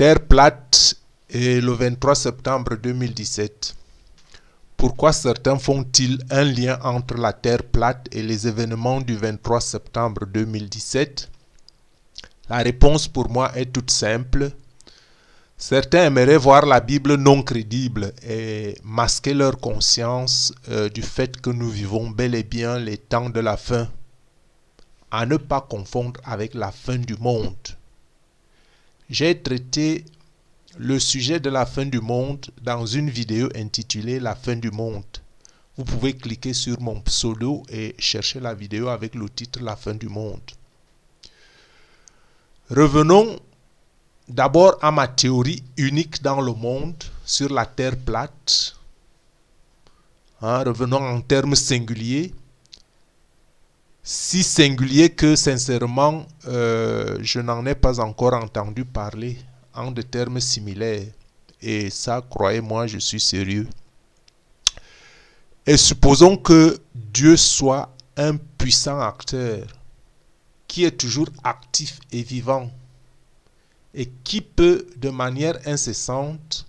Terre plate et le 23 septembre 2017. Pourquoi certains font-ils un lien entre la Terre plate et les événements du 23 septembre 2017? La réponse pour moi est toute simple. Certains aimeraient voir la Bible non crédible et masquer leur conscience du fait que nous vivons bel et bien les temps de la fin, à ne pas confondre avec la fin du monde. J'ai traité le sujet de la fin du monde dans une vidéo intitulée La fin du monde. Vous pouvez cliquer sur mon pseudo et chercher la vidéo avec le titre La fin du monde. Revenons d'abord à ma théorie unique dans le monde sur la Terre plate. Revenons en termes singuliers. Si singulier que sincèrement, je n'en ai pas encore entendu parler en des termes similaires. Et ça, croyez-moi, je suis sérieux. Et supposons que Dieu soit un puissant acteur qui est toujours actif et vivant et qui peut de manière incessante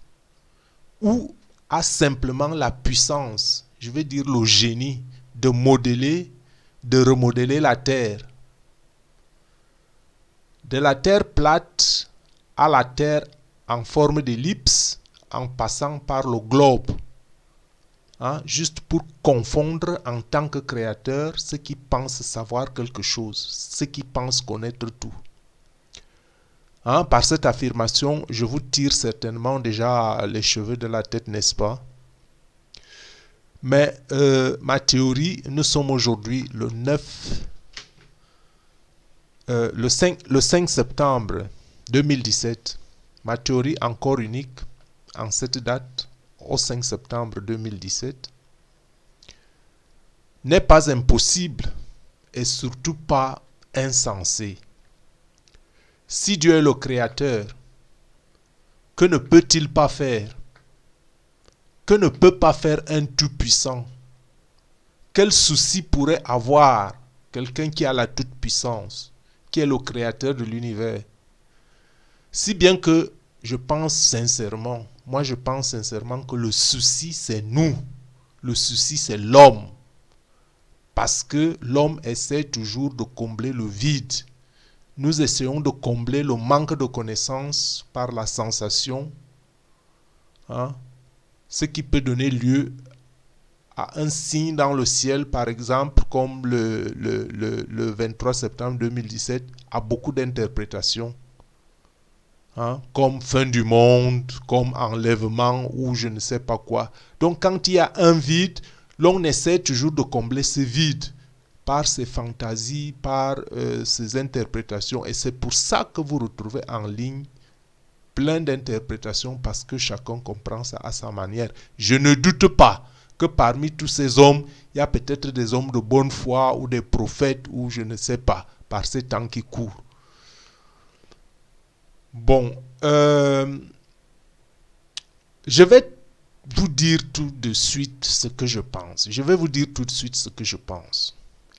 ou a simplement la puissance, je veux dire le génie, de modeler, de remodeler la terre. De la terre plate à la terre en forme d'ellipse, en passant par le globe. Juste pour confondre en tant que créateur ceux qui pensent savoir quelque chose, ceux qui pensent connaître tout. Par cette affirmation, je vous tire certainement déjà les cheveux de la tête, n'est-ce pas? Mais ma théorie, nous sommes aujourd'hui le 5 septembre 2017. Ma théorie encore unique en cette date, au 5 septembre 2017, n'est pas impossible et surtout pas insensée. Si Dieu est le créateur, que ne peut-il pas faire? Que ne peut pas faire un tout-puissant? Quel souci pourrait avoir quelqu'un qui a la toute-puissance, qui est le créateur de l'univers? Si bien que je pense sincèrement que le souci c'est nous, le souci c'est l'homme. Parce que l'homme essaie toujours de combler le vide. Nous essayons de combler le manque de connaissance par la sensation, ce qui peut donner lieu à un signe dans le ciel, par exemple, comme le 23 septembre 2017, a beaucoup d'interprétations. Comme fin du monde, comme enlèvement ou je ne sais pas quoi. Donc quand il y a un vide, l'on essaie toujours de combler ce vide par ses fantasies, par ses interprétations. Et c'est pour ça que vous retrouvez en ligne plein d'interprétations parce que chacun comprend ça à sa manière. Je ne doute pas que parmi tous ces hommes, il y a peut-être des hommes de bonne foi ou des prophètes ou je ne sais pas, par ces temps qui courent. Bon, je vais vous dire tout de suite ce que je pense.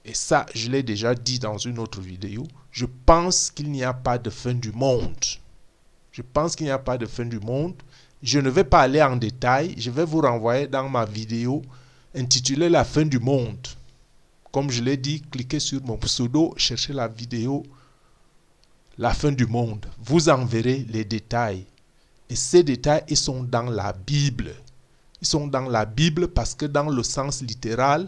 Et ça, je l'ai déjà dit dans une autre vidéo. Je pense qu'il n'y a pas de fin du monde. Je ne vais pas aller en détail. Je vais vous renvoyer dans ma vidéo intitulée La fin du monde. Comme je l'ai dit, cliquez sur mon pseudo, cherchez la vidéo La fin du monde. Vous en verrez les détails. Et ces détails, ils sont dans la Bible. Ils sont dans la Bible parce que dans le sens littéral,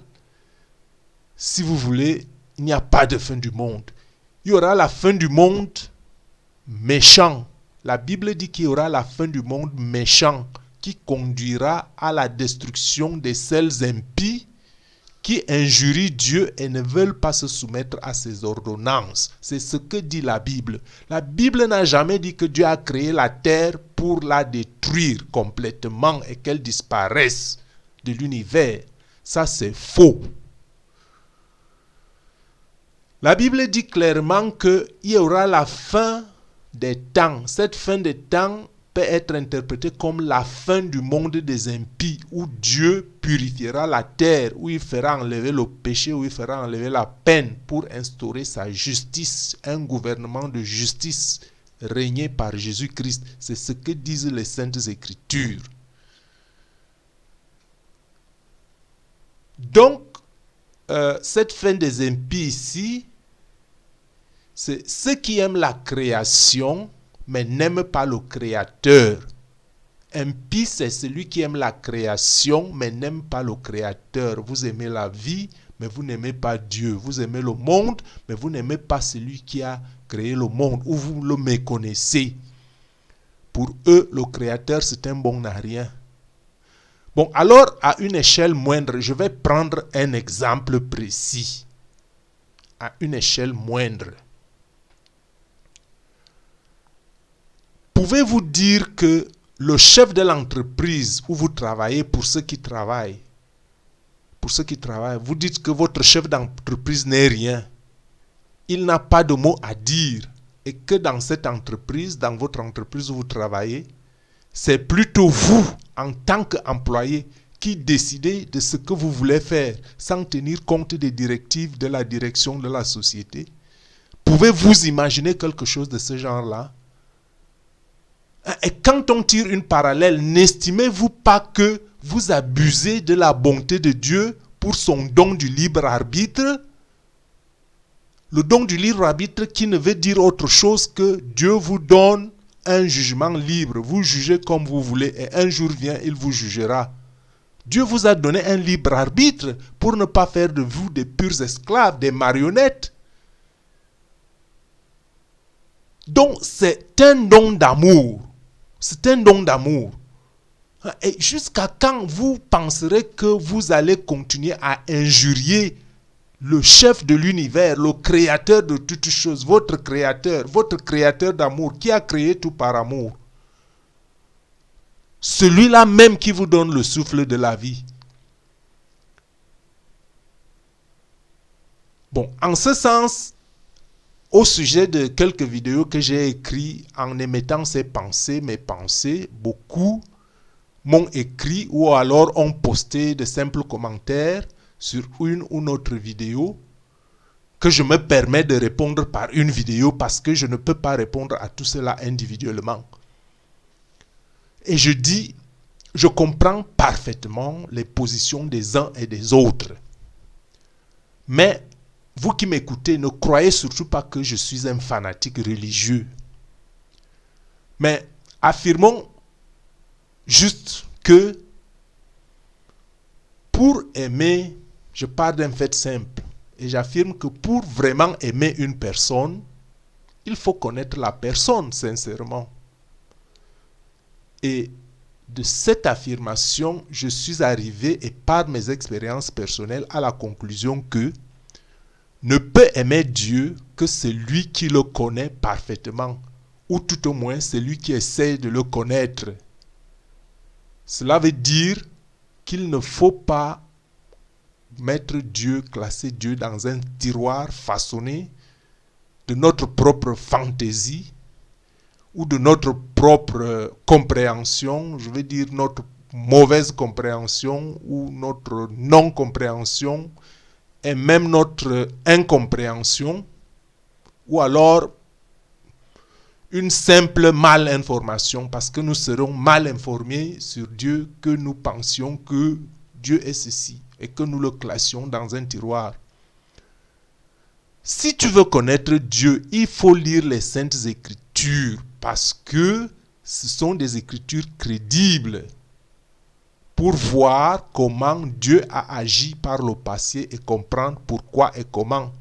si vous voulez, il n'y a pas de fin du monde. Il y aura la fin du monde méchant. La Bible dit qu'il y aura la fin du monde méchant qui conduira à la destruction des celles impies qui injurient Dieu et ne veulent pas se soumettre à ses ordonnances. C'est ce que dit la Bible. La Bible n'a jamais dit que Dieu a créé la terre pour la détruire complètement et qu'elle disparaisse de l'univers. Ça, c'est faux. La Bible dit clairement qu'il y aura la fin des temps. Cette fin des temps peut être interprétée comme la fin du monde des impies, où Dieu purifiera la terre, où il fera enlever le péché, où il fera enlever la peine pour instaurer sa justice, un gouvernement de justice régner par Jésus-Christ. C'est ce que disent les Saintes Écritures. Donc, cette fin des impies ici, c'est ceux qui aiment la création, mais n'aiment pas le Créateur. Impie, c'est celui qui aime la création, mais n'aime pas le Créateur. Vous aimez la vie, mais vous n'aimez pas Dieu. Vous aimez le monde, mais vous n'aimez pas celui qui a créé le monde, ou vous le méconnaissez. Pour eux, le Créateur, c'est un bon à rien. Bon, alors, à une échelle moindre, je vais prendre un exemple précis. À une échelle moindre. Pouvez-vous dire que le chef de l'entreprise où vous travaillez, pour ceux qui travaillent, vous dites que votre chef d'entreprise n'est rien. Il n'a pas de mot à dire. Et que dans cette entreprise, dans votre entreprise où vous travaillez, c'est plutôt vous, en tant qu'employé, qui décidez de ce que vous voulez faire, sans tenir compte des directives de la direction de la société. Pouvez-vous imaginer quelque chose de ce genre-là? Et quand on tire une parallèle, n'estimez-vous pas que vous abusez de la bonté de Dieu pour son don du libre arbitre? Le don du libre arbitre qui ne veut dire autre chose que Dieu vous donne un jugement libre. Vous jugez comme vous voulez et un jour vient, il vous jugera. Dieu vous a donné un libre arbitre pour ne pas faire de vous des purs esclaves, des marionnettes. Donc c'est un don d'amour. C'est un don d'amour. Et jusqu'à quand vous penserez que vous allez continuer à injurier le chef de l'univers, le créateur de toutes choses, votre créateur d'amour, qui a créé tout par amour? Celui-là même qui vous donne le souffle de la vie. Bon, en ce sens, au sujet de quelques vidéos que j'ai écrites en émettant mes pensées, beaucoup m'ont écrit ou alors ont posté de simples commentaires sur une ou autre vidéo que je me permets de répondre par une vidéo parce que je ne peux pas répondre à tout cela individuellement. Et je dis, je comprends parfaitement les positions des uns et des autres. Mais vous qui m'écoutez, ne croyez surtout pas que je suis un fanatique religieux. Mais affirmons juste que pour aimer, je pars d'un fait simple. Et j'affirme que pour vraiment aimer une personne, il faut connaître la personne sincèrement. Et de cette affirmation, je suis arrivé, et par mes expériences personnelles, à la conclusion que ne peut aimer Dieu que celui qui le connaît parfaitement, ou tout au moins celui qui essaie de le connaître. Cela veut dire qu'il ne faut pas classer Dieu dans un tiroir façonné de notre propre fantaisie ou de notre propre compréhension, je veux dire notre mauvaise compréhension ou notre non-compréhension et même notre incompréhension, ou alors une simple mal-information, parce que nous serons mal informés sur Dieu que nous pensions que Dieu est ceci et que nous le classions dans un tiroir. Si tu veux connaître Dieu, il faut lire les Saintes Écritures parce que ce sont des écritures crédibles pour voir comment Dieu a agi par le passé et comprendre pourquoi et comment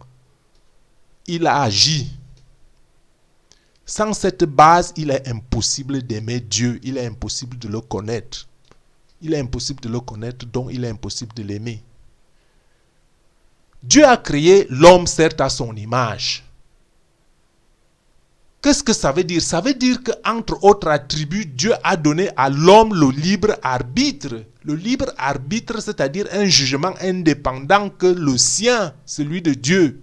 il a agi. Sans cette base, il est impossible d'aimer Dieu, il est impossible de le connaître. Il est impossible de le connaître, donc il est impossible de l'aimer. Dieu a créé l'homme, certes, à son image. Qu'est-ce que ça veut dire? Ça veut dire qu'entre autres attributs, Dieu a donné à l'homme le libre arbitre. Le libre arbitre, c'est-à-dire un jugement indépendant que le sien, celui de Dieu.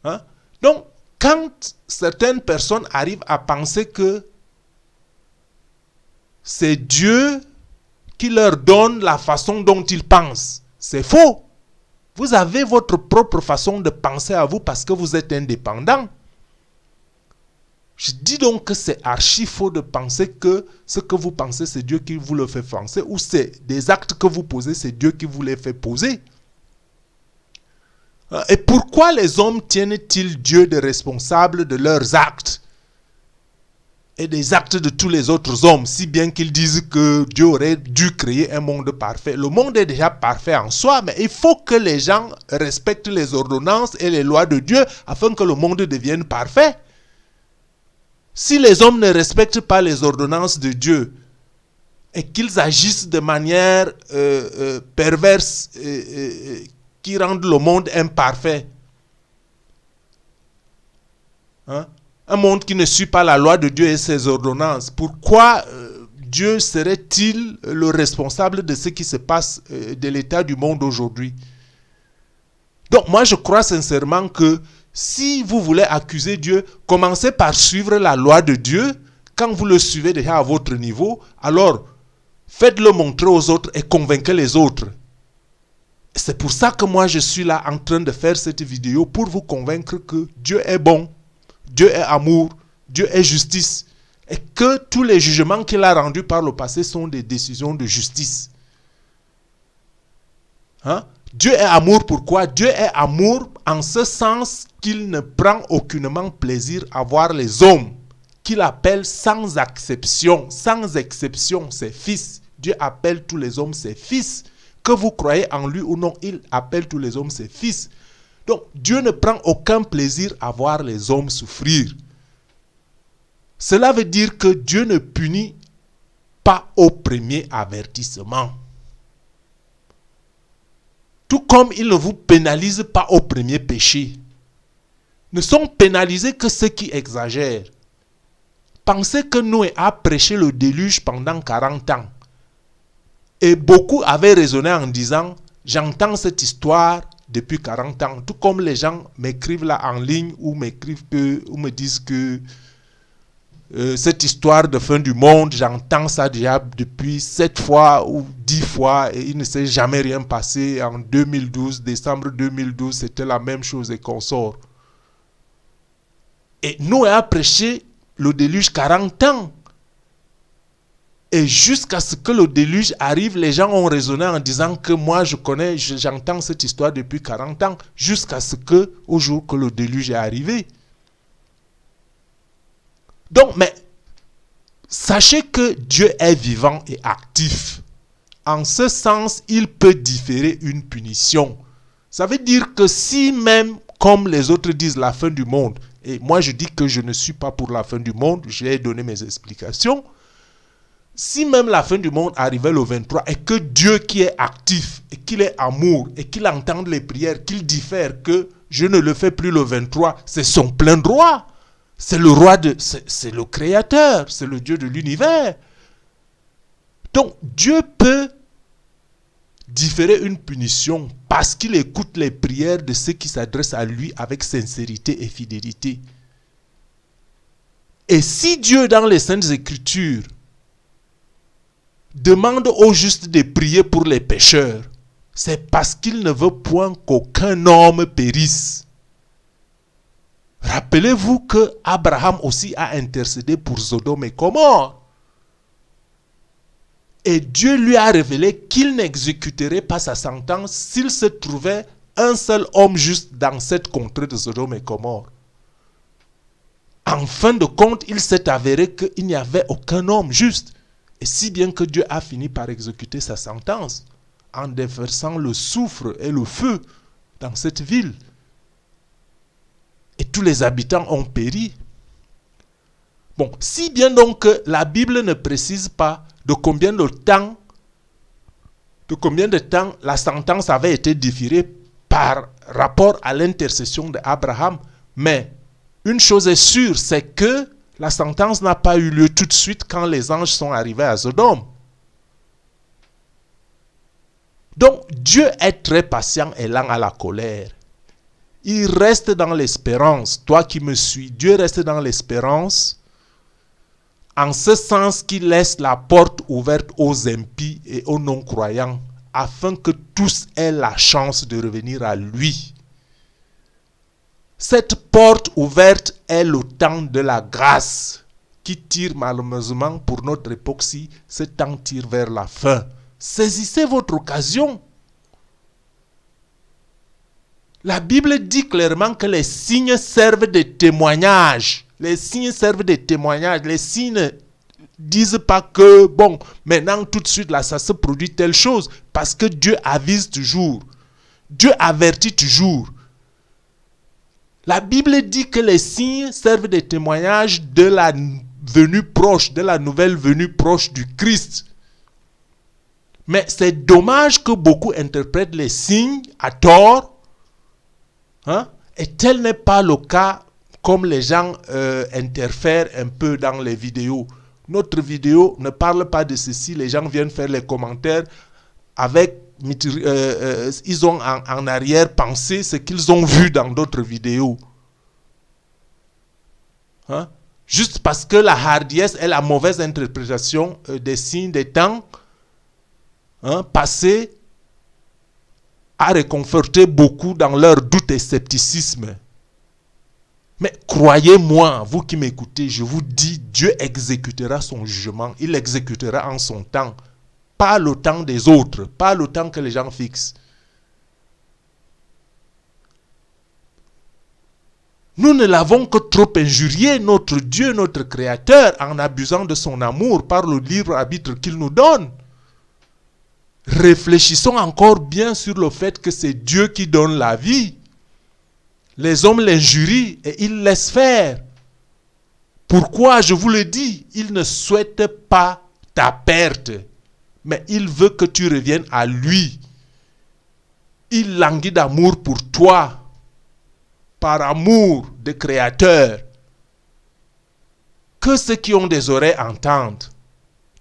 Hein? Donc, quand certaines personnes arrivent à penser que c'est Dieu qui leur donne la façon dont ils pensent, c'est faux. Vous avez votre propre façon de penser à vous parce que vous êtes indépendant. Je dis donc que c'est archi faux de penser que ce que vous pensez, c'est Dieu qui vous le fait penser, ou c'est des actes que vous posez, c'est Dieu qui vous les fait poser. Et pourquoi les hommes tiennent-ils Dieu de responsable de leurs actes et des actes de tous les autres hommes, si bien qu'ils disent que Dieu aurait dû créer un monde parfait? Le monde est déjà parfait en soi, mais il faut que les gens respectent les ordonnances et les lois de Dieu afin que le monde devienne parfait. Si les hommes ne respectent pas les ordonnances de Dieu et qu'ils agissent de manière perverse qui rendent le monde imparfait, hein? Un monde qui ne suit pas la loi de Dieu et ses ordonnances, pourquoi Dieu serait-il le responsable de ce qui se passe de l'état du monde aujourd'hui? Donc moi je crois sincèrement que si vous voulez accuser Dieu, commencez par suivre la loi de Dieu. Quand vous le suivez déjà à votre niveau, alors faites-le montrer aux autres et convainquez les autres. C'est pour ça que moi je suis là en train de faire cette vidéo, pour vous convaincre que Dieu est bon. Dieu est amour, Dieu est justice, et que tous les jugements qu'il a rendus par le passé sont des décisions de justice. Hein? Dieu est amour, pourquoi? Dieu est amour en ce sens qu'il ne prend aucunement plaisir à voir les hommes, qu'il appelle sans exception ses fils. Dieu appelle tous les hommes ses fils. Que vous croyez en lui ou non, il appelle tous les hommes ses fils. Donc, Dieu ne prend aucun plaisir à voir les hommes souffrir. Cela veut dire que Dieu ne punit pas au premier avertissement. Tout comme il ne vous pénalise pas au premier péché. Ne sont pénalisés que ceux qui exagèrent. Pensez que Noé a prêché le déluge pendant 40 ans. Et beaucoup avaient raisonné en disant, j'entends cette histoire depuis 40 ans, tout comme les gens m'écrivent là en ligne ou m'écrivent ou me disent que cette histoire de fin du monde, j'entends ça déjà depuis 7 fois ou 10 fois et il ne s'est jamais rien passé. En 2012, décembre 2012, c'était la même chose et qu'on sort. Et Noé a prêché le déluge 40 ans. Et jusqu'à ce que le déluge arrive, les gens ont raisonné en disant que moi je connais, j'entends cette histoire depuis 40 ans, jusqu'à ce que, au jour que le déluge est arrivé. Donc, mais, sachez que Dieu est vivant et actif. En ce sens, il peut différer une punition. Ça veut dire que si même, comme les autres disent, la fin du monde, et moi je dis que je ne suis pas pour la fin du monde, j'ai donné mes explications. Si même la fin du monde arrivait le 23 et que Dieu qui est actif et qu'il est amour et qu'il entende les prières, qu'il diffère que je ne le fais plus le 23, c'est son plein droit. C'est le roi c'est le créateur, c'est le Dieu de l'univers. Donc Dieu peut différer une punition parce qu'il écoute les prières de ceux qui s'adressent à lui avec sincérité et fidélité. Et si Dieu dans les Saintes Écritures demande aux justes de prier pour les pécheurs, c'est parce qu'il ne veut point qu'aucun homme périsse. Rappelez-vous que Abraham aussi a intercédé pour Sodome et Gomorrhe. Et Dieu lui a révélé qu'il n'exécuterait pas sa sentence s'il se trouvait un seul homme juste dans cette contrée de Sodome et Gomorrhe. En fin de compte, il s'est avéré qu'il n'y avait aucun homme juste. Et si bien que Dieu a fini par exécuter sa sentence en déversant le soufre et le feu dans cette ville. Et tous les habitants ont péri. Bon, si bien donc que la Bible ne précise pas de combien de temps la sentence avait été différée par rapport à l'intercession d'Abraham. Mais une chose est sûre, c'est que la sentence n'a pas eu lieu tout de suite quand les anges sont arrivés à Sodome. Donc, Dieu est très patient et lent à la colère. Il reste dans l'espérance. Toi qui me suis, Dieu reste dans l'espérance en ce sens qu'il laisse la porte ouverte aux impies et aux non-croyants afin que tous aient la chance de revenir à lui. Cette porte ouverte est le temps de la grâce qui tire malheureusement pour notre époque-ci, ce temps tire vers la fin. Saisissez votre occasion. La Bible dit clairement que les signes servent de témoignage. Les signes servent de témoignage. Les signes ne disent pas que, bon, maintenant tout de suite là, ça se produit telle chose. Parce que Dieu avise toujours. Dieu avertit toujours. La Bible dit que les signes servent de témoignage de la venue proche, de la nouvelle venue proche du Christ. Mais c'est dommage que beaucoup interprètent les signes à tort. Et tel n'est pas le cas comme les gens interfèrent un peu dans les vidéos. Notre vidéo ne parle pas de ceci. Les gens viennent faire les commentaires avec... ils ont en arrière-pensée ce qu'ils ont vu dans d'autres vidéos. Juste parce que la hardiesse et la mauvaise interprétation des signes des temps passés a réconforté beaucoup dans leur doute et scepticisme. Mais croyez-moi, vous qui m'écoutez, je vous dis, Dieu exécutera son jugement. Il l'exécutera en son temps. Pas le temps des autres, pas le temps que les gens fixent. Nous ne l'avons que trop injurié, notre Dieu, notre Créateur, en abusant de son amour par le libre arbitre qu'il nous donne. Réfléchissons encore bien sur le fait que c'est Dieu qui donne la vie. Les hommes l'injurient et ils laissent faire. Pourquoi? Je vous le dis, il ne souhaite pas ta perte, mais il veut que tu reviennes à lui. Il languit d'amour pour toi, par amour de Créateur. Que ceux qui ont des oreilles entendent.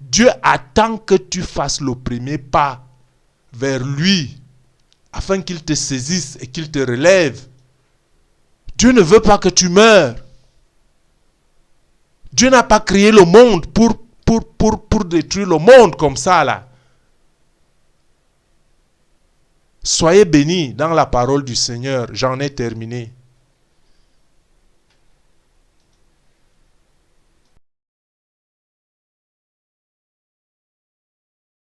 Dieu attend que tu fasses le premier pas vers lui, afin qu'il te saisisse et qu'il te relève. Dieu ne veut pas que tu meurs. Dieu n'a pas créé le monde pour détruire le monde comme ça là. Soyez bénis dans la parole du Seigneur. J'en ai terminé.